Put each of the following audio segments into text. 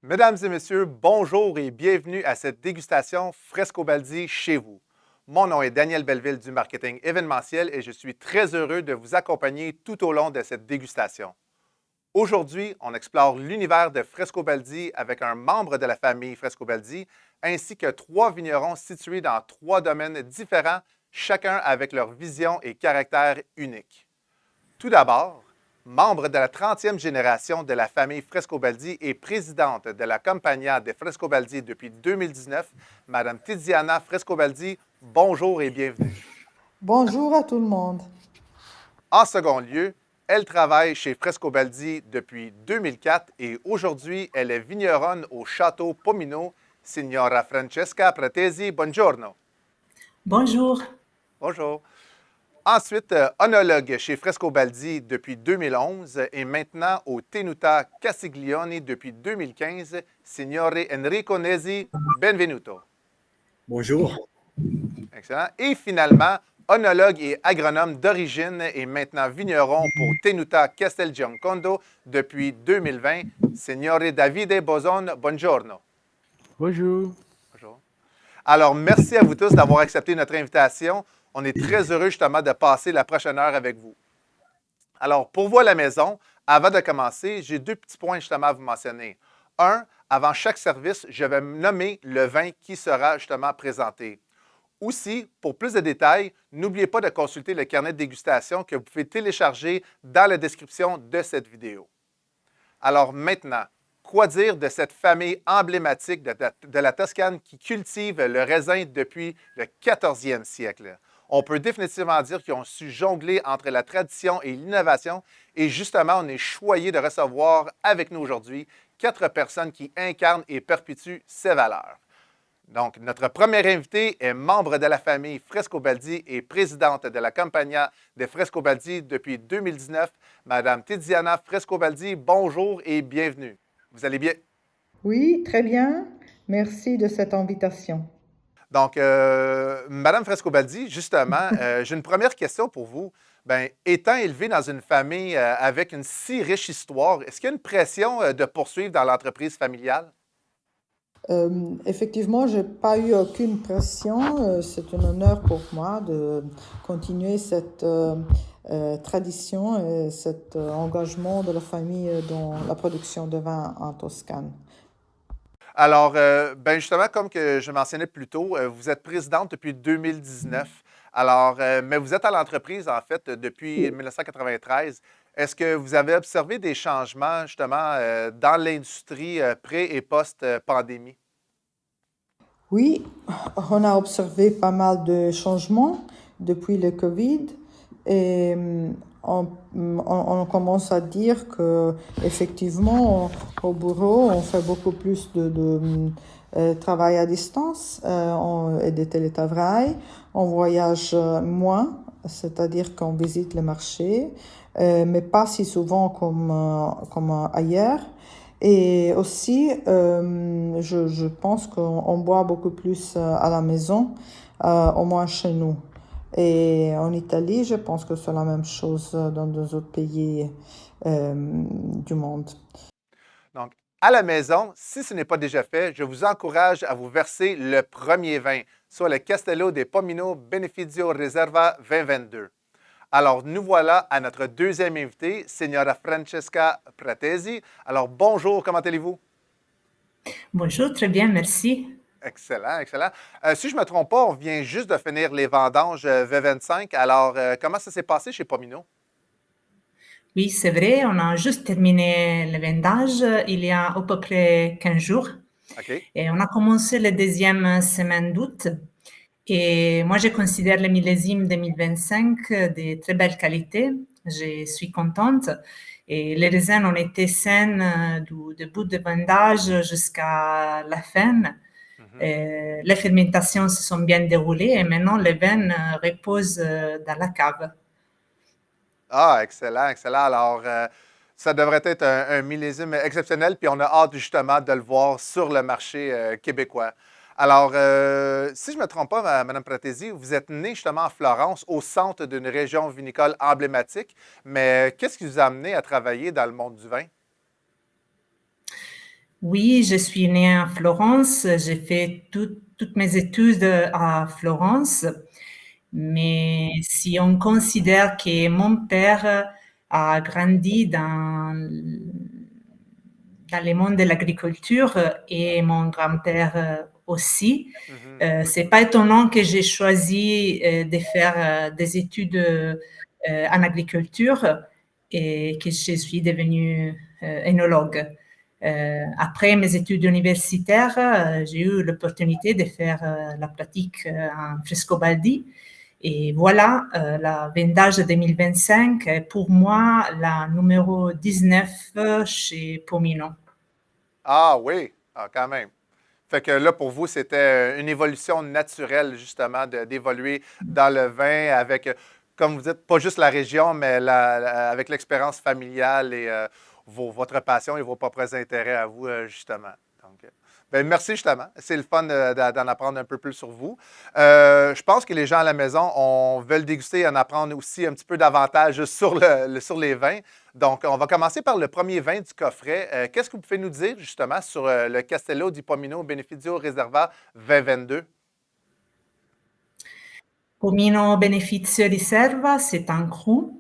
Mesdames et messieurs, bonjour et bienvenue à cette dégustation Frescobaldi chez vous. Mon nom est Daniel Belleville du marketing événementiel et je suis très heureux de vous accompagner tout au long de cette dégustation. Aujourd'hui, on explore l'univers de Frescobaldi avec un membre de la famille Frescobaldi ainsi que trois vignerons situés dans trois domaines différents, chacun avec leur vision et caractère unique. Tout d'abord, membre de la 30e génération de la famille Frescobaldi et présidente de la Compagnia de Frescobaldi depuis 2019, Mme Tiziana Frescobaldi, bonjour et bienvenue. Bonjour à tout le monde. En second lieu, elle travaille chez Frescobaldi depuis 2004 et aujourd'hui, elle est vigneronne au Château Pomino. Signora Francesca Pratesi, buongiorno. Bonjour. Bonjour. Ensuite, onologue chez Frescobaldi depuis 2011 et maintenant au Tenuta Castiglione depuis 2015, Signore Enrico Nesi, benvenuto. Bonjour. Excellent. Et finalement, onologue et agronome d'origine et maintenant vigneron pour Tenuta Castelgiancondo depuis 2020, Signore Davide Boson, buongiorno. Bonjour. Bonjour. Alors, merci à vous tous d'avoir accepté notre invitation. On est très heureux justement de passer la prochaine heure avec vous. Alors, pour vous à la maison, avant de commencer, j'ai deux petits points justement à vous mentionner. Un, avant chaque service, je vais nommer le vin qui sera justement présenté. Aussi, pour plus de détails, n'oubliez pas de consulter le carnet de dégustation que vous pouvez télécharger dans la description de cette vidéo. Alors maintenant, quoi dire de cette famille emblématique de la Toscane qui cultive le raisin depuis le 14e siècle? On peut définitivement dire qu'ils ont su jongler entre la tradition et l'innovation et justement, on est choyé de recevoir avec nous aujourd'hui 4 personnes qui incarnent et perpétuent ces valeurs. Donc, notre première invitée est membre de la famille Frescobaldi et présidente de la Compagnia de Frescobaldi depuis 2019, Madame Tiziana Frescobaldi. Bonjour et bienvenue. Vous allez bien? Oui, très bien. Merci de cette invitation. Donc, Madame Frescobaldi, justement, j'ai une première question pour vous. Bien, étant élevée dans une famille avec une si riche histoire, est-ce qu'il y a une pression de poursuivre dans l'entreprise familiale? Effectivement, je n'ai pas eu aucune pression. C'est un honneur pour moi de continuer cette tradition et cet engagement de la famille dans la production de vin en Toscane. Alors, ben justement, comme que je mentionnais plus tôt, vous êtes présidente depuis 2019. Alors, mais vous êtes à l'entreprise, en fait, depuis 1993. Est-ce que vous avez observé des changements, justement, dans l'industrie pré- et post-pandémie? Oui, on a observé pas mal de changements depuis le Covid et on commence à dire que effectivement au bureau on fait beaucoup plus de travail à distance et de télétravail. On voyage moins, c'est-à-dire qu'on visite le marché, mais pas si souvent comme ailleurs. Et aussi, je pense qu'on boit beaucoup plus à la maison, au moins chez nous. Et en Italie, je pense que c'est la même chose dans d'autres autres pays du monde. Donc, à la maison, si ce n'est pas déjà fait, je vous encourage à vous verser le premier vin, soit le Castello de Pomino Beneficio Reserva 2022. Alors, nous voilà à notre deuxième invitée, Signora Francesca Pratesi. Alors, bonjour, comment allez-vous? Bonjour, très bien, merci. Excellent, excellent. Si je ne me trompe pas, on vient juste de finir les vendanges V25. Alors, comment ça s'est passé chez Pomino? Oui, c'est vrai, on a juste terminé le vendage il y a à peu près 15 jours OK. et on a commencé la deuxième semaine d'août. Et moi, je considère le millésime 2025 de très belle qualité. Je suis contente. Et les raisins ont été saines du début de vendage jusqu'à la fin. Mhm. Les fermentations se sont bien déroulées et maintenant les vins reposent dans la cave. Ah, excellent, excellent. Alors, ça devrait être un millésime exceptionnel, puis on a hâte justement de le voir sur le marché québécois. Alors, si je ne me trompe pas, Mme Pratesi, vous êtes née justement à Florence, au centre d'une région vinicole emblématique, mais qu'est-ce qui vous a amené à travailler dans le monde du vin? Oui, je suis née à Florence. J'ai fait toutes mes études à Florence. Mais si on considère que mon père a grandi dans le monde de l'agriculture et mon grand-père aussi, Mhm. c'est pas étonnant que j'ai choisi de faire des études en agriculture et que je suis devenue œnologue. Après mes études universitaires, j'ai eu l'opportunité de faire la pratique en Frescobaldi. Et voilà, la vendage 2025 est pour moi la numéro 19 chez Pomino. Ah oui, ah, quand même. Fait que là, pour vous, c'était une évolution naturelle, justement, d'évoluer dans le vin avec, comme vous dites, pas juste la région, mais avec l'expérience familiale et votre passion et vos propres intérêts à vous, justement. Donc, ben, merci, justement. C'est le fun d'en apprendre un peu plus sur vous. Je pense que les gens à la maison veulent déguster et en apprendre aussi un petit peu davantage sur, sur les vins. Donc, on va commencer par le premier vin du coffret. Qu'est-ce que vous pouvez nous dire justement sur le Castello di Pomino Beneficio Reserva 2022? Pomino Beneficio Riserva, c'est un cru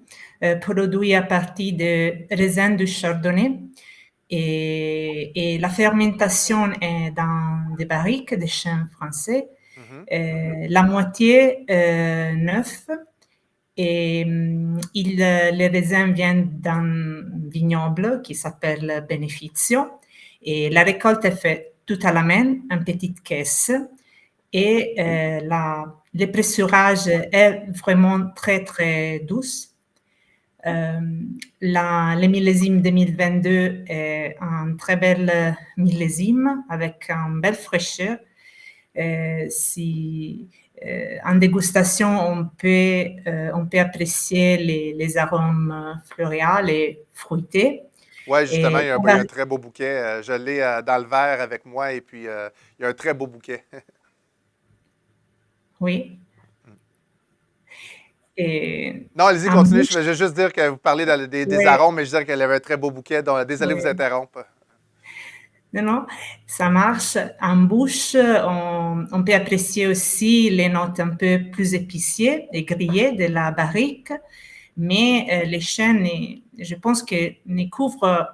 produit à partir de raisins du Chardonnay. Et la fermentation est dans des barriques de chêne français, Mhm. la moitié neuf. Et les raisins viennent d'un vignoble qui s'appelle Beneficio. Et la récolte est faite tout à la main, en petite caisse. Et le pressurage est vraiment très, très douce. Le millésime 2022 est un très bel millésime avec une belle fraîcheur. En dégustation, on peut apprécier les arômes floréals et fruités. Oui, justement, Et, il y a un très beau bouquet. Je l'ai dans le verre avec moi et puis il y a un très beau bouquet. oui. Et Non, allez-y, en continuez. Je bouche, vais juste dire que vous parlez des ouais, arômes, mais je disais qu'elle avait un très beau bouquet. Donc, désolé de vous ouais. interrompre. Non, non, ça marche. En bouche, on peut apprécier aussi les notes un peu plus épicées et grillées de la barrique, mais les chênes, je pense que ne couvrent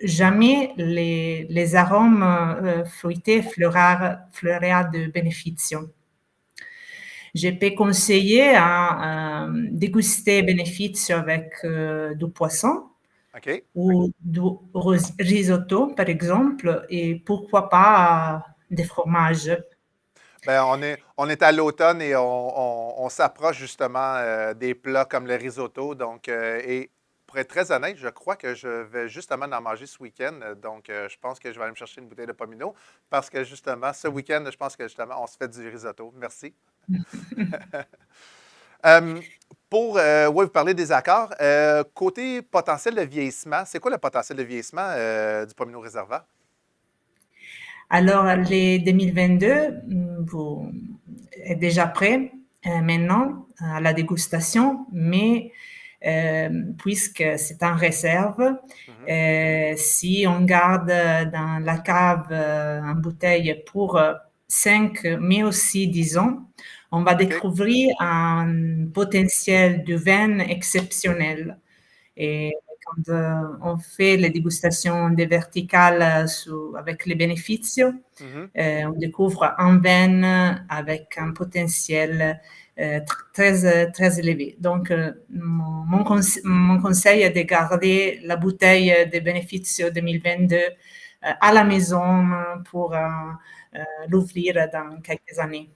jamais les arômes fruités fleuris de Beneficio. Je peux conseiller à déguster Beneficio avec du poisson OK? ou du risotto, par exemple, et pourquoi pas des fromages. Ben, on est à l'automne et on s'approche justement des plats comme le risotto. Donc, et pour être très honnête, je crois que je vais justement en manger ce week-end. Donc, je pense que je vais aller me chercher une bouteille de pomino parce que justement, ce week-end, je pense que justement, on se fait du risotto. Merci. Euh, oui, vous parlez des accords. Côté potentiel de vieillissement, c'est quoi le potentiel de vieillissement du pomino réserva? Alors, les 2022 est déjà prêt maintenant à la dégustation, mais puisque c'est en réserve, Mhm. si on garde dans la cave en bouteille pour 5, mais aussi 10 ans, on va OK. découvrir un potentiel de vin exceptionnel. Et quand on fait les dégustations des verticales avec les bénéfices, Mhm. on découvre un vin avec un potentiel très, très élevé. Donc, mon conseil est de garder la bouteille de Beneficio 2022 à la maison pour l'ouvrir dans quelques années.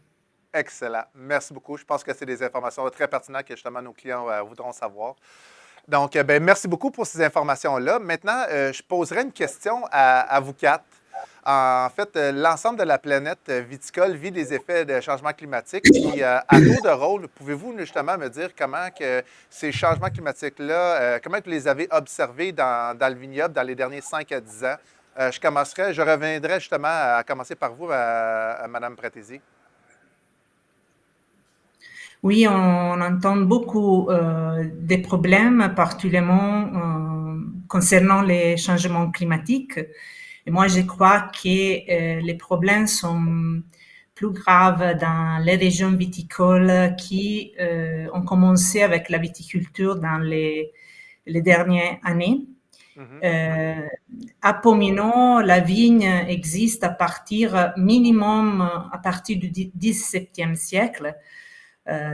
Excellent. Merci beaucoup. Je pense que c'est des informations très pertinentes que justement nos clients voudront savoir. Donc, ben, merci beaucoup pour ces informations-là. Maintenant, je poserai une question à vous quatre. En fait, l'ensemble de la planète viticole vit des effets de changement climatique. Puis, à tour de rôle, pouvez-vous justement me dire comment que ces changements climatiques-là, comment que vous les avez observés dans le vignoble dans les derniers 5 à 10 ans? Je reviendrai justement à commencer par vous, à Mme Pratesi. Oui, on entend beaucoup des problèmes, particulièrement concernant les changements climatiques. Et moi, je crois que les problèmes sont plus graves dans les régions viticoles qui ont commencé avec la viticulture dans les dernières années. À Pomino, la vigne existe à partir minimum à partir du XVIIe siècle.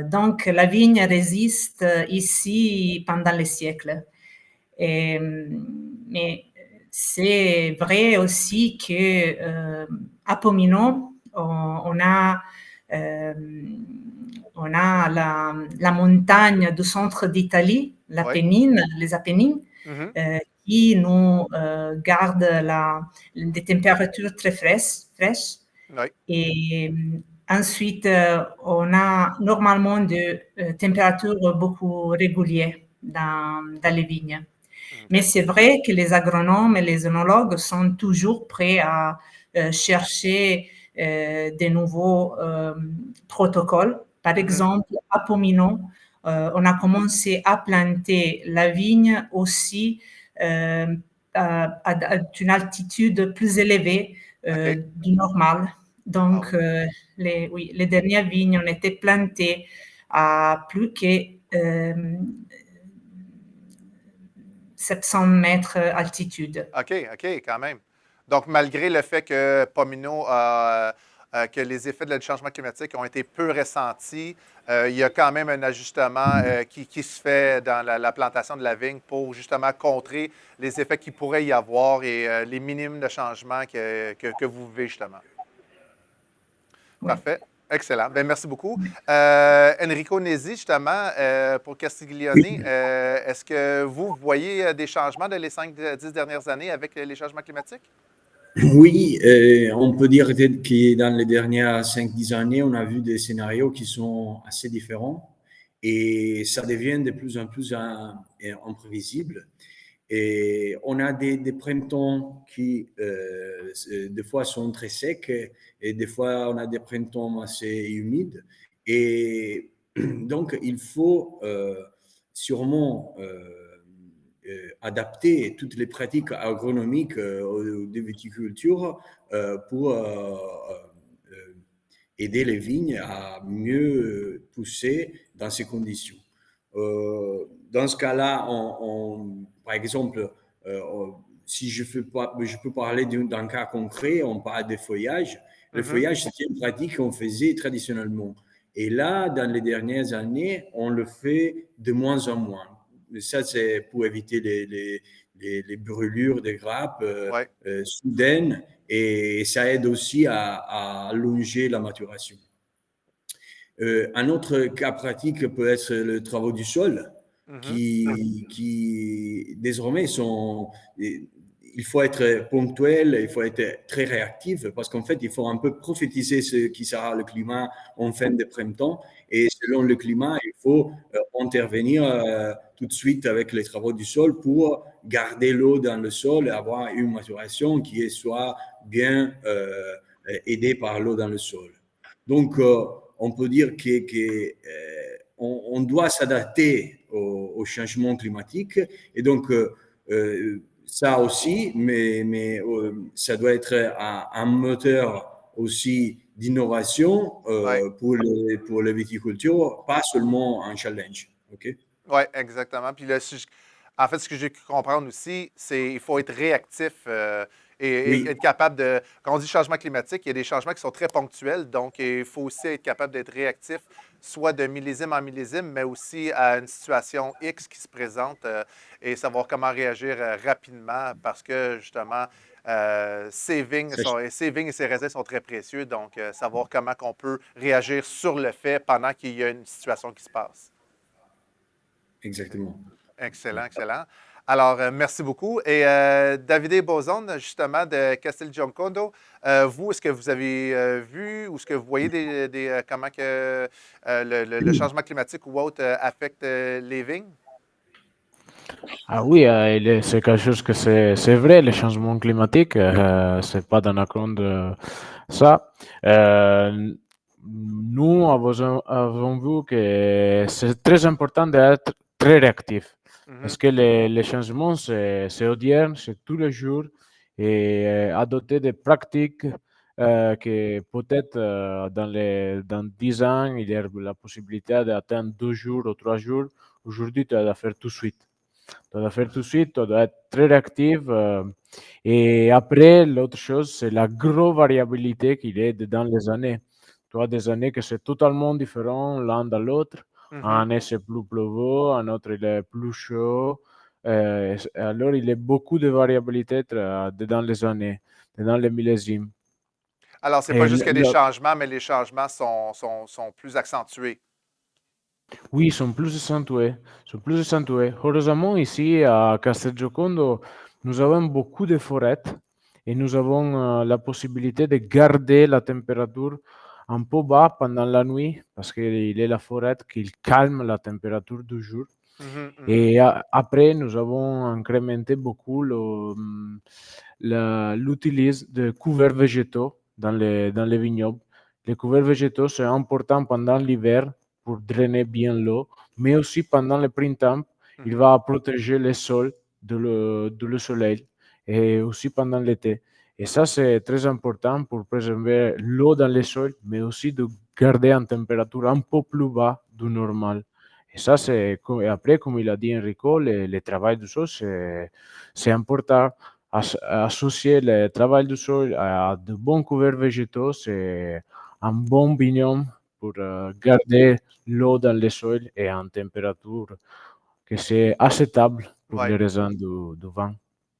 Donc, la vigne résiste ici pendant les siècles. Mais c'est vrai aussi que à Pomino, on a la montagne du centre d'Italie, l'Apennine, les Apennines, qui nous garde des températures très fraîches. Et ensuite, on a normalement des températures beaucoup régulières dans les vignes. Mais c'est vrai que les agronomes et les œnologues sont toujours prêts à chercher des nouveaux protocoles. Par exemple, à Pomino, on a commencé à planter la vigne aussi à une altitude plus élevée du normal. Donc, les dernières vignes ont été plantées à plus que 700 mètres altitude. OK, quand même. Donc, malgré le fait que Pomino que les effets du changement climatique ont été peu ressentis, il y a quand même un ajustement qui se fait dans la plantation de la vigne pour justement contrer les effets qu'il pourrait y avoir et les minimes de changement que vous vivez justement. Oui. Parfait. Excellent. Bien, merci beaucoup. Enrico Nesi, justement, pour Castiglione, est-ce que vous voyez des changements dans les 5-10 dernières années avec les changements climatiques? Oui, on peut dire que dans les dernières 5-10 années, on a vu des scénarios qui sont assez différents et ça devient de plus en plus imprévisible. Et on a des printemps qui, des fois, sont très secs et des fois, on a des printemps assez humides. Et donc, il faut sûrement adapter toutes les pratiques agronomiques de viticulture pour aider les vignes à mieux pousser dans ces conditions. Dans ce cas-là, par exemple, si je peux parler d'un cas concret, on parle des feuillages. Le feuillage, c'était une pratique qu'on faisait traditionnellement. Et là, dans les dernières années, on le fait de moins en moins. Ça, c'est pour éviter les brûlures des grappes soudaines et ça aide aussi à allonger la maturation. Un autre cas pratique peut être le travail du sol qui désormais il faut être ponctuel, il faut être très réactif parce qu'en fait, il faut un peu prophétiser ce qui sera le climat en fin de printemps et selon le climat, il faut intervenir tout de suite avec les travaux du sol pour garder l'eau dans le sol et avoir une maturation qui soit bien aidée par l'eau dans le sol. Donc, on peut dire qu'on doit s'adapter au changement climatique et donc ça aussi, mais ça doit être un moteur aussi d'innovation pour la viticulture, pas seulement un challenge. Okay? Oui, exactement. Puis en fait, ce que j'ai pu comprendre aussi, c'est qu'il faut être réactif et être capable de... Quand on dit changement climatique, il y a des changements qui sont très ponctuels, donc il faut aussi être capable d'être réactif, soit de millésime en millésime, mais aussi à une situation X qui se présente et savoir comment réagir rapidement parce que, justement, ces vignes et ces raisins sont très précieux, donc savoir comment on peut réagir sur le fait pendant qu'il y a une situation qui se passe. Exactement. Excellent, excellent. Alors, merci beaucoup. Et Davide Bozon, justement, de Castelgiancondo, vous, est-ce que vous avez vu ou est-ce que vous voyez comment que, le changement climatique ou autre affecte les vignes? Ah oui, c'est quelque chose que c'est vrai, le changement climatique, c'est pas d'anachrone ça. Nous avons vu que c'est très important d'être très réactif. Parce que les changements, c'est audierne, c'est tous les jours. et adopter des pratiques que peut-être dans 10 ans, il y a la possibilité d'atteindre 2 jours ou 3 jours. Aujourd'hui, tu dois le faire tout de suite. Tu dois le faire tout de suite, tu dois être très réactif. Et après, l'autre chose, c'est la grosse variabilité qu'il y a dans les années. Tu as des années que c'est totalement différent l'un de l'autre. Un année, c'est plus pluvieux, un autre, il est plus chaud. Alors, il y a beaucoup de variabilité dans les années, dans les millésimes. Alors, c'est pas Et juste que des changements, mais les changements sont plus accentués. oui, sont plus accentués, sont plus accentués. Heureusement, ici à Castelgiocondo, nous avons beaucoup de forêts et nous avons la possibilité de garder la température un peu bas pendant la nuit parce qu'il est la forêt qui calme la température du jour. Mhm, mhm. Et après, nous avons incrémenté beaucoup l'utilisation de couverts végétaux dans les vignobles. Les couverts végétaux, c'est important pendant l'hiver pour drainer bien l'eau, mais aussi pendant le printemps, il va protéger les sols du soleil et aussi pendant l'été. Et ça, c'est très important pour préserver l'eau dans les sols, mais aussi de garder une température un peu plus bas du normal. Et ça, et après, comme il a dit Enrico, le travail du sol, c'est important. Associer le travail du sol à de bons couverts végétaux, c'est un bon binôme pour garder l'eau dans le sol et en température que c'est acceptable pour Ouais. les raisons du vent.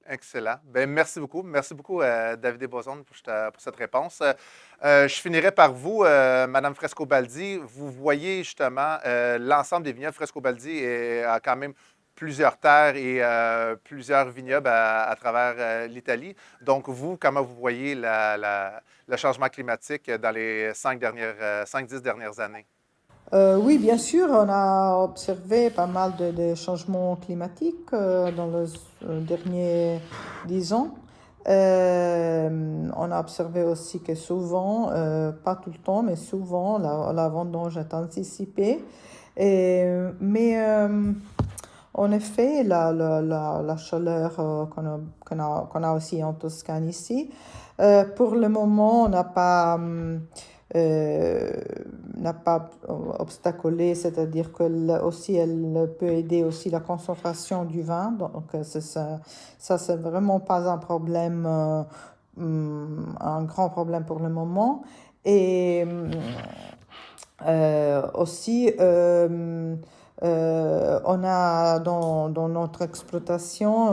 Excellent. Ben, merci beaucoup. Merci beaucoup, David Boson, pour cette réponse. Je finirai par vous, Madame Frescobaldi. Vous voyez justement l'ensemble des vignobles. Frescobaldi a quand même plusieurs terres et plusieurs vignobles à travers l'Italie. Donc, vous, comment vous voyez le changement climatique dans les 5-10 dernières années? Oui, bien sûr, on a observé pas mal de changements climatiques dans les derniers 10 ans. On a observé aussi que souvent, pas tout le temps, mais souvent, la vendange est anticipée. Mais en effet, la chaleur qu'on a aussi en Toscane ici, pour le moment, on euh, n'a pas obstaculé, c'est-à-dire que aussi elle peut aider aussi la concentration du vin. Donc ça c'est vraiment pas un problème, un grand problème pour le moment. Et aussi, on a dans notre exploitation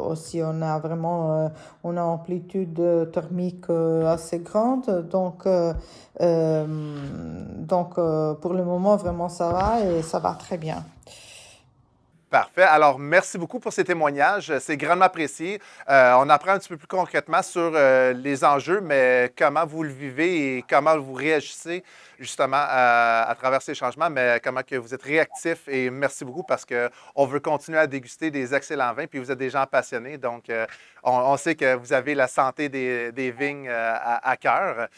aussi, on a vraiment une amplitude thermique assez grande. Donc pour le moment, vraiment, ça va et ça va très bien. Parfait. Alors, merci beaucoup pour ces témoignages. C'est grandement apprécié. On apprend un petit peu plus concrètement sur les enjeux, mais comment vous le vivez et comment vous réagissez justement à travers ces changements, mais comment que vous êtes réactif. Et merci beaucoup parce qu'on veut continuer à déguster des excellents vins, puis vous êtes des gens passionnés. Donc, on sait que vous avez la santé des vignes à cœur.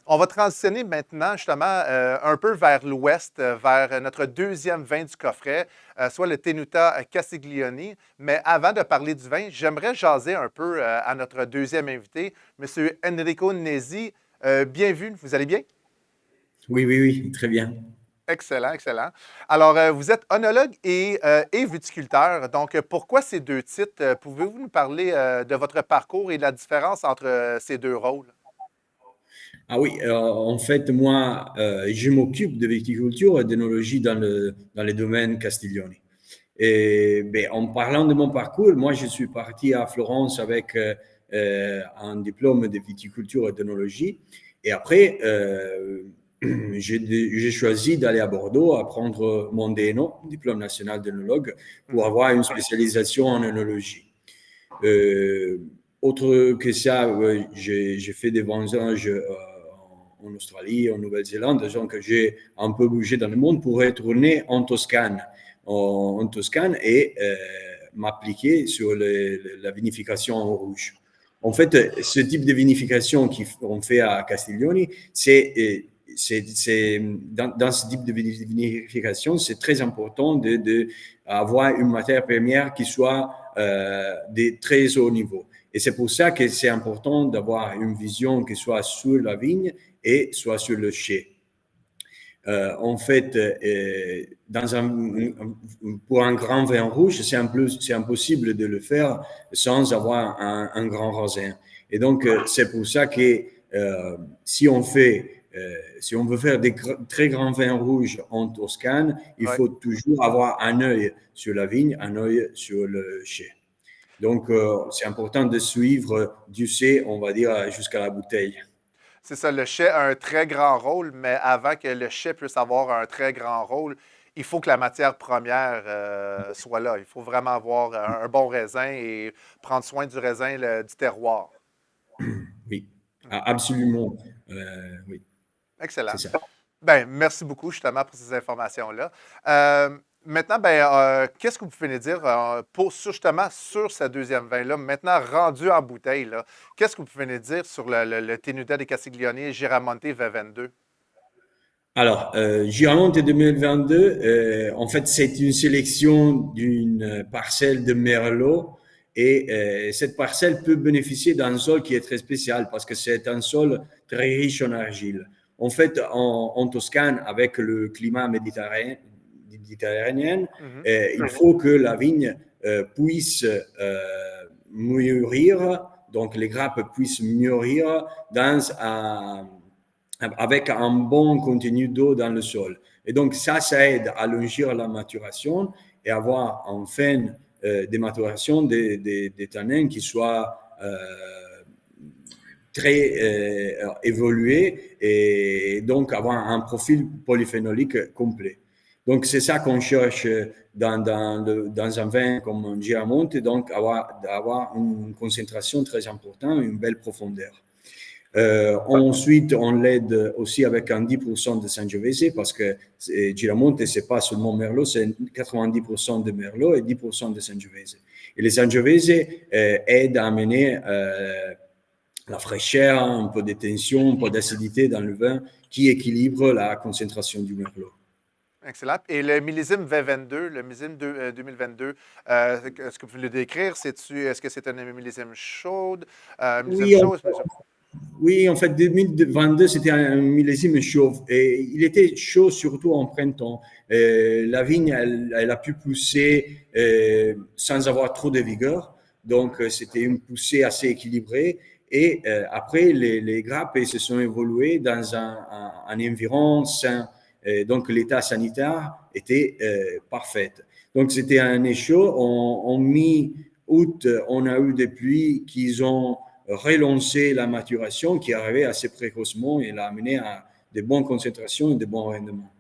On va transitionner maintenant justement un peu vers l'ouest, vers notre deuxième vin du coffret, soit le Tenuta Castiglioni. Mais avant de parler du vin, j'aimerais jaser un peu à notre deuxième invité, M. Enrico Nesi. Bienvenue, vous allez bien? Oui, oui, oui, très bien. Excellent, excellent. Alors, vous êtes onologue et viticulteur. Donc, pourquoi ces deux titres? Pouvez-vous nous parler de votre parcours et de la différence entre ces deux rôles? Ah oui, en fait, moi, je m'occupe de viticulture et d'œnologie dans le domaine Castiglioni. Et ben, en parlant de mon parcours, moi, je suis parti à Florence avec un diplôme de viticulture et d'œnologie. Et après, j'ai choisi d'aller à Bordeaux apprendre mon DNO, diplôme national d'œnologue, pour avoir une spécialisation en œnologie. Autre que ça, j'ai fait des vendanges en Australie, en Nouvelle-Zélande, donc j'ai un peu bougé dans le monde pour retourner en Toscane, et m'appliquer sur la vinification en rouge. En fait, ce type de vinification qu'on fait à Castiglioni, dans ce type de vinification, c'est très important d'avoir une matière première qui soit de très haut niveau. Et c'est pour ça que c'est important d'avoir une vision qui soit sur la vigne et soit sur le chai. En fait, pour un grand vin rouge, c'est impossible de le faire sans avoir un grand raisin. Et donc, c'est pour ça que si on veut faire des très grands vins rouges en Toscane, il faut toujours avoir un œil sur la vigne, un œil sur le chai. Donc, c'est important de suivre du C, on va dire, jusqu'à la bouteille. C'est ça, le chai a un très grand rôle, mais avant que le chai puisse avoir un très grand rôle, il faut que la matière première soit là. Il faut vraiment avoir un bon raisin et prendre soin du raisin, du terroir. Oui, absolument. Oui, Excellent. c'est ça. Ben, merci beaucoup justement pour ces informations-là. Maintenant, qu'est-ce que vous pouvez nous dire justement sur ce deuxième vin-là, maintenant rendu en bouteille, là, qu'est-ce que vous pouvez nous dire sur le Tenuta di Castiglione Giramonte V22? Alors, Giramonte 2022, en fait, c'est une sélection d'une parcelle de Merlot et cette parcelle peut bénéficier d'un sol qui est très spécial parce que c'est un sol très riche en argile. En fait, en Toscane, avec le climat méditerranéen, il faut que la vigne puisse mûrir, donc les grappes puissent mûrir avec un bon contenu d'eau dans le sol. Et donc, ça aide à allonger la maturation et avoir en fin de maturation des tanins qui soient très évolués et donc avoir un profil polyphénolique complet. Donc, c'est ça qu'on cherche dans un vin comme un Giramonte, donc avoir une concentration très importante, une belle profondeur. Ensuite, on l'aide aussi avec un 10% de Sangiovese parce que Giramonte, c'est pas seulement Merlot, c'est 90% de Merlot et 10% de Sangiovese. Et les Sangiovese aident à amener la fraîcheur, un peu de tension, un peu d'acidité dans le vin qui équilibre la concentration du Merlot. Excellent. Et le millésime V22, le millésime 2022, est-ce que vous pouvez le décrire? Est-ce que c'est un millésime chaud? Oui, en fait, 2022, c'était un millésime chaud. Et il était chaud surtout en printemps. La vigne, elle a pu pousser sans avoir trop de vigueur. Donc, c'était une poussée assez équilibrée. Et après, les grappes se sont évoluées dans un environnement sain. Donc, l'état sanitaire était parfait. Donc, c'était un année chaud. En mi-août, on a eu des pluies qui ont relancer la maturation qui arrivait assez précocement et l'a amené à de bonnes concentrations et de bons rendements.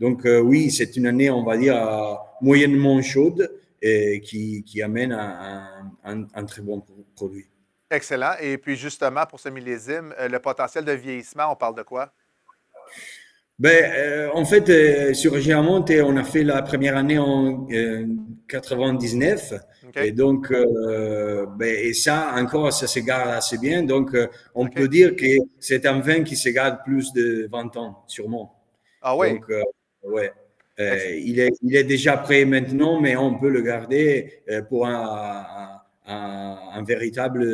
Donc oui, c'est une année, on va dire, moyennement chaude et qui amène un très bon produit. Excellent. Et puis justement, pour ce millésime, le potentiel de vieillissement, on parle de quoi? En fait, sur Giramonte, on a fait la première année en 99. Okay. Et donc, et ça, encore, ça se garde assez bien. Donc, on peut dire que c'est un vin qui se garde plus de 20 ans, sûrement. Ah oui? Donc, ouais. Il est déjà prêt maintenant, mais on peut le garder pour un véritable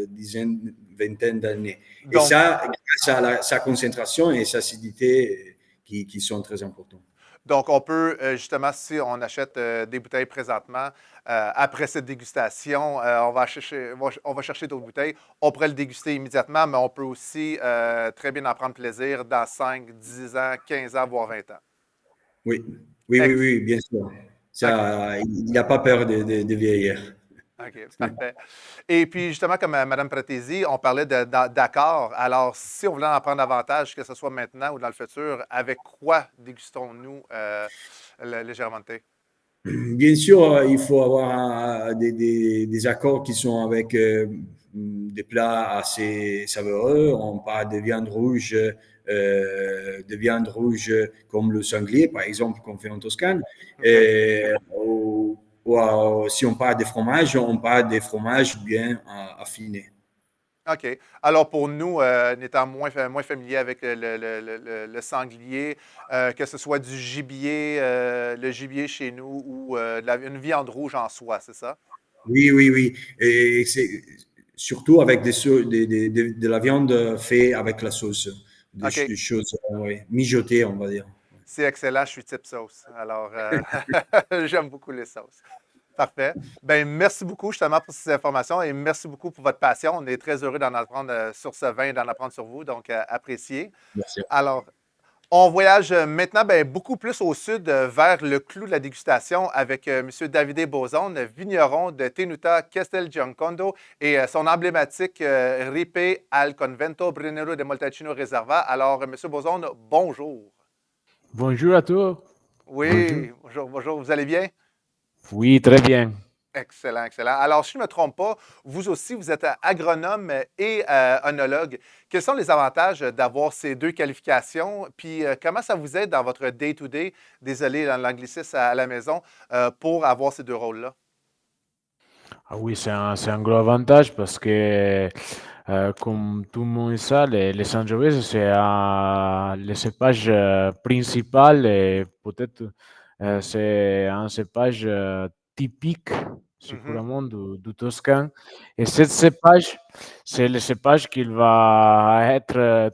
dizaine, vingtaine d'années. Et ça, grâce à sa concentration et sa acidité qui sont très importants. Donc, on peut, justement, si on achète des bouteilles présentement, après cette dégustation, on va chercher d'autres bouteilles. On pourrait le déguster immédiatement, mais on peut aussi très bien en prendre plaisir dans 5, 10 ans, 15 ans, voire 20 ans. Oui, bien sûr. Ça, il n'a pas peur de vieillir. OK, parfait. Et puis, justement, comme Mme Pratesi, on parlait d'accord. Alors, si on voulait en prendre davantage, que ce soit maintenant ou dans le futur, avec quoi dégustons-nous le Giramonte? Bien sûr, il faut avoir des accords qui sont avec des plats assez savoureux. On parle de viande rouge comme le sanglier, par exemple, qu'on fait en Toscane. Okay. Si on parle de fromage, on parle des fromages bien affinés. OK. Alors, pour nous, n'étant moins familier avec le sanglier, que ce soit du gibier, le gibier chez nous ou une viande rouge en soi, c'est ça? Oui, oui, oui. Et c'est surtout avec de la viande faite avec la sauce, OK. des choses ouais, mijotées, on va dire. C'est excellent, je suis type sauce. Alors, j'aime beaucoup les sauces. Parfait. Ben, merci beaucoup justement pour ces informations et merci beaucoup pour votre passion. On est très heureux d'en apprendre sur ce vin et d'en apprendre sur vous, donc apprécié. Merci. Alors, on voyage maintenant ben, beaucoup plus au sud vers le clou de la dégustation avec M. Davide Boson, vigneron de Tenuta Castelgiancondo et son emblématique Ripe al Convento Brunello de Montalcino Reserva. Alors, M. Boson, bonjour. Bonjour à tous. Bonjour. Oui, bonjour, bonjour. Vous allez bien? Oui, très bien. Excellent, excellent. Alors, si je ne me trompe pas, vous aussi, vous êtes agronome et œnologue. Quels sont les avantages d'avoir ces deux qualifications? Puis, comment ça vous aide dans votre day-to-day, désolé dans l'anglicisme à la maison, pour avoir ces deux rôles-là? Ah oui, c'est un gros avantage parce que, comme tout le monde sait, les Sangiovese, le cépage principal et peut-être c'est un cépage typique, Mhm, sûrement, du Toscan. Et ce cépage, c'est le cépage qui va être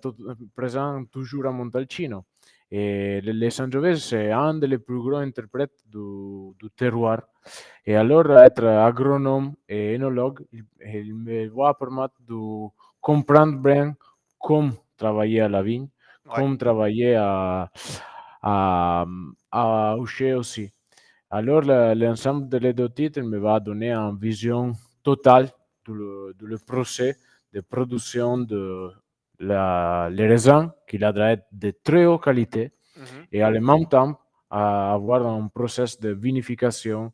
présent toujours à Montalcino. Et les Sangiovese, c'est un des plus grands interprètes du terroir. Et alors, être agronome et œnologue, il me va permettre de comprendre bien comment travailler à la vigne, oui. comment travailler à, à Oucher aussi. Alors, l'ensemble de les deux titres me va donner une vision totale du procès de production de les raisins, qui doit être de très haute qualité, Mhm. et en même temps, avoir un process de vinification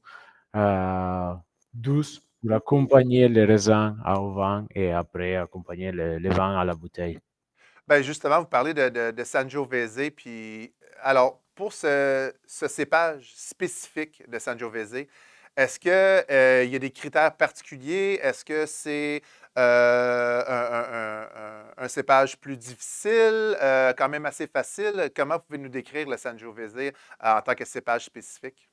euh, douce pour accompagner les raisins au vin et après accompagner les vins à la bouteille. Ben justement, vous parlez de Sangiovese, puis alors, pour ce cépage spécifique de Sangiovese, est-ce que, il y a des critères particuliers? Est-ce que c'est un cépage plus difficile, quand même assez facile? Comment vous pouvez nous décrire le Sangiovese en tant que cépage spécifique?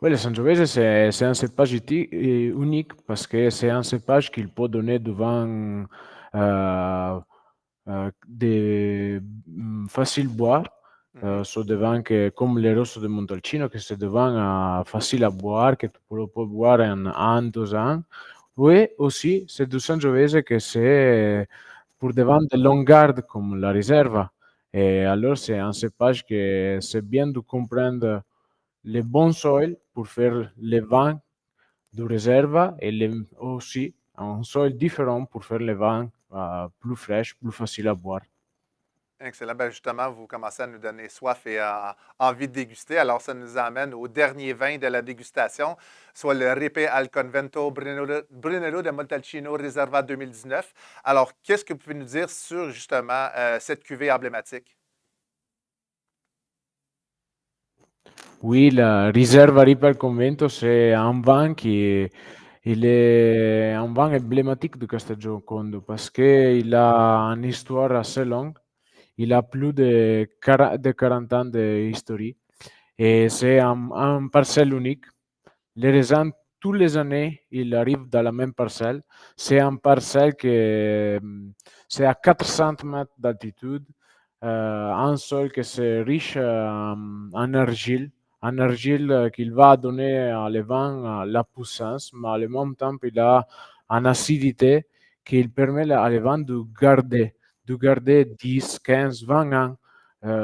Oui, le Sangiovese, c'est un cépage unique parce que c'est un cépage qu'il peut donner du vin facile à boire. Mhm. Sont des vins que, comme les Rosso de Montalcino, que c'est des vins faciles à boire, que tu peux boire en 1, 2 ans. Oui, aussi, c'est du Sangiovese que c'est pour des vins de longue garde comme la Riserva. Et alors, c'est un cépage que c'est bien de comprendre les bons sols pour faire les vins de réserve et aussi un sol différent pour faire les vins plus fraîches, plus faciles à boire. Excellent. Ben justement, vous commencez à nous donner soif et envie de déguster. Alors, ça nous amène au dernier vin de la dégustation, soit le Ripe al Convento Brunello de Montalcino Reserva 2019. Alors, qu'est-ce que vous pouvez nous dire sur justement cette cuvée emblématique? Oui, la Riserva Ripa Convento, c'est un vin il est un vin emblématique de Castelgiocondo parce qu'il a une histoire assez longue. Il a plus de 40 ans d'histoire et c'est un parcelle unique. Les raisins, tous les années, il arrive dans la même parcelle. C'est un parcelle que c'est à 400 mètres d'altitude, un sol que c'est riche en argile qu'il va donner à le vin la puissance, mais en même temps, il a une acidité qui permet à le vin de garder 10, 15, 20 ans.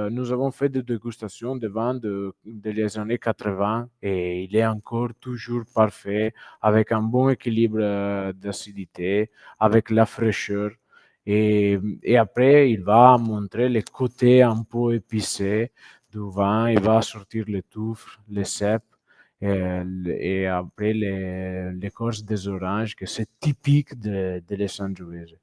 Nous avons fait des dégustations de vins les années 80 et il est encore toujours parfait, avec un bon équilibre d'acidité, avec la fraîcheur. Et après, il va montrer les côtés un peu épicés du vin, il va sortir les touffes, les cèpes, et après l'écorce des oranges, que c'est typique de les Sangiovese.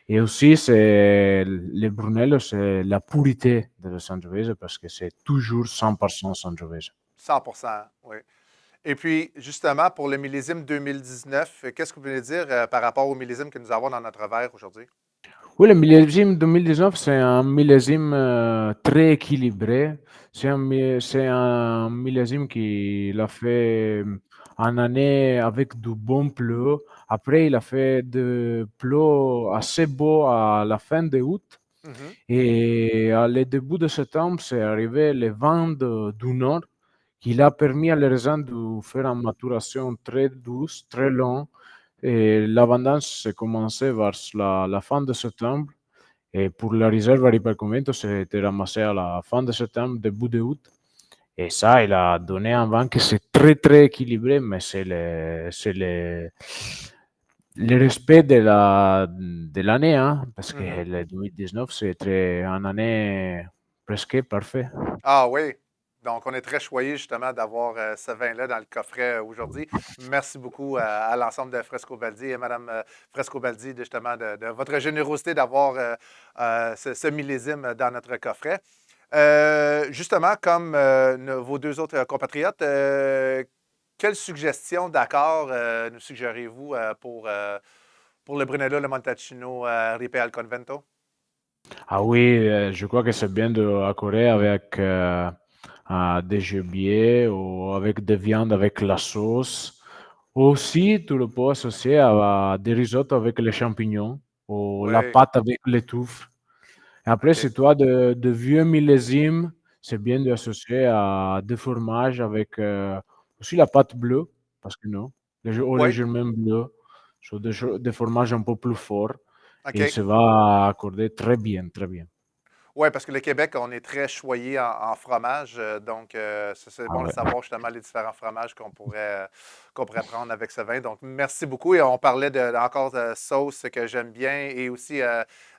Et aussi, c'est le Brunello, c'est la pureté de la Sangiovese parce que c'est toujours 100% Sangiovese. 100%, oui. Et puis, justement, pour le millésime 2019, qu'est-ce que vous pouvez dire par rapport au millésime que nous avons dans notre verre aujourd'hui? Oui, le millésime 2019, c'est un millésime très équilibré. C'est un millésime qui l'a fait une année avec du bon pleu. Après, il a fait de pleu assez beau à la fin de août. Mhm. Et à le début de septembre, c'est arrivé le vent du nord qui a permis à les raisins de faire une maturation très douce, très longue. Et l'abondance s'est commencé vers la fin de septembre. Et pour la réserve à Ripercomento, c'était ramassé à la fin de septembre, début d'août. Et ça, il a donné un vin qui c'est très, très équilibré, mais le respect de l'année, hein, parce que Mhm. le 2019, c'était une année presque parfaite. Ah oui. Donc, on est très choyés justement d'avoir ce vin-là dans le coffret aujourd'hui. Merci beaucoup à l'ensemble de Frescobaldi et Madame Frescobaldi justement de votre générosité d'avoir ce millésime dans notre coffret. Justement, comme vos deux autres compatriotes, quelle suggestion d'accord nous suggérez-vous pour le Brunello, le Montalcino, Ripe al Convento? Ah oui, je crois que c'est bien d'accorder avec des gibiers ou avec des viandes avec la sauce. Aussi, tu le peux associer à des risottos avec les champignons ou la Oui, pâte avec les touffes. Et après, OK. si tu as de vieux millésimes, c'est bien d'associer à des fromages avec aussi la pâte bleue, parce que non, ou Oui, légèrement bleu, sur des fromages un peu plus forts. Et OK. ça va accorder très bien, très bien. Oui, parce que le Québec, on est très choyé en fromage. Donc, c'est Ah bon de ouais. savoir justement les différents fromages qu'on pourrait prendre avec ce vin. Donc, merci beaucoup. Et on parlait encore de sauce que j'aime bien et aussi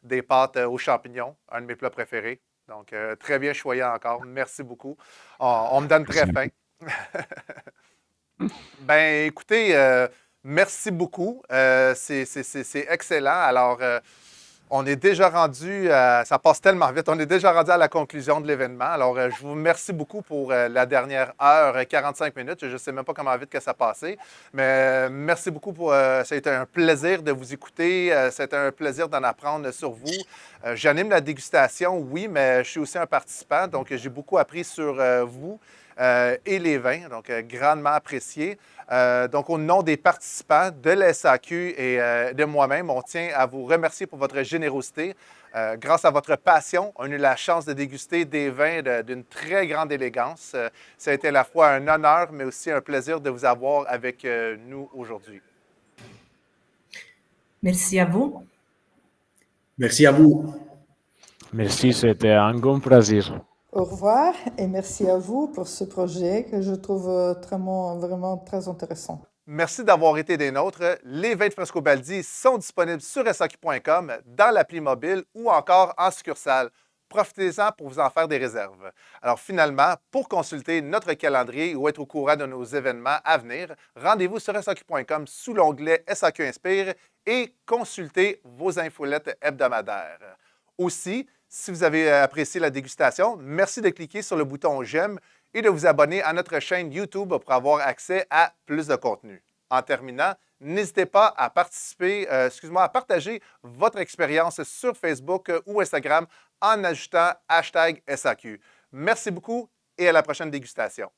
des pâtes aux champignons, un de mes plats préférés. Donc, très bien choyé encore. Merci beaucoup. On me donne très Merci. faim. Ben, écoutez, merci beaucoup. C'est excellent. Alors, on est déjà rendu, ça passe tellement vite, on est déjà rendu à la conclusion de l'événement. Alors, je vous remercie beaucoup pour la dernière heure, 45 minutes. Je ne sais même pas comment vite que ça a passé, mais merci beaucoup ça a été un plaisir de vous écouter. C'était un plaisir d'en apprendre sur vous. J'anime la dégustation, oui, mais je suis aussi un participant, donc j'ai beaucoup appris sur vous. Et les vins, donc grandement apprécié. Donc, au nom des participants de la SAQ et de moi-même, on tient à vous remercier pour votre générosité. Grâce à votre passion, on a eu la chance de déguster des vins d'une très grande élégance. Ça a été à la fois un honneur, mais aussi un plaisir de vous avoir avec nous aujourd'hui. Merci à vous. Merci à vous. Merci, c'était un grand plaisir. Au revoir et merci à vous pour ce projet que je trouve vraiment très intéressant. Merci d'avoir été des nôtres. Les vins de Frescobaldi sont disponibles sur SAQ.com, dans l'appli mobile ou encore en succursale. Profitez-en pour vous en faire des réserves. Alors finalement, pour consulter notre calendrier ou être au courant de nos événements à venir, rendez-vous sur SAQ.com sous l'onglet SAQ Inspire et consultez vos infolettes hebdomadaires. Aussi, si vous avez apprécié la dégustation, merci de cliquer sur le bouton j'aime et de vous abonner à notre chaîne YouTube pour avoir accès à plus de contenu. En terminant, n'hésitez pas à à partager votre expérience sur Facebook ou Instagram en ajoutant #SAQ. Merci beaucoup et à la prochaine dégustation.